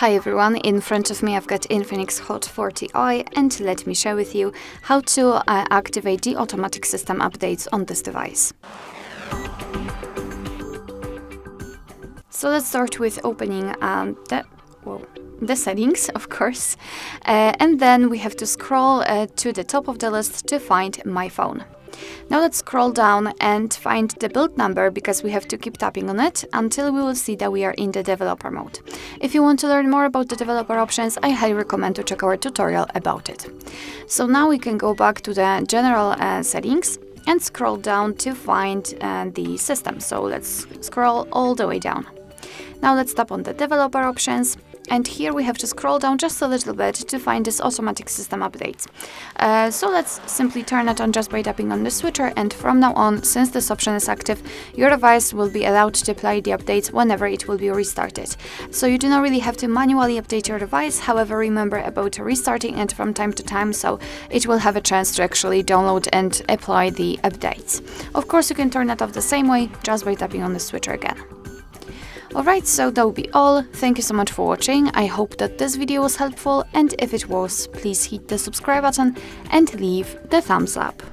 Hi everyone, in front of me I've got INFINIX Hot 40i, and let me share with you how to activate the automatic system updates on this device. So let's start with opening the settings, of course, and then we have to scroll to the top of the list to find My Phone. Now let's scroll down and find the build number, because we have to keep tapping on it until we will see that we are in the developer mode. If you want to learn more about the developer options, I highly recommend to check our tutorial about it. So now we can go back to the general settings and scroll down to find the system. So let's scroll all the way down. Now let's tap on the developer options. And here we have to scroll down just a little bit to find this automatic system updates. So let's simply turn it on just by tapping on the switcher, and from now on, since this option is active, your device will be allowed to apply the updates whenever it will be restarted. So you do not really have to manually update your device, however, remember about restarting it from time to time, so it will have a chance to actually download and apply the updates. Of course, you can turn it off the same way, just by tapping on the switcher again. Alright, so that will be all. Thank you so much for watching. I hope that this video was helpful, and if it was, please hit the subscribe button and leave the thumbs up.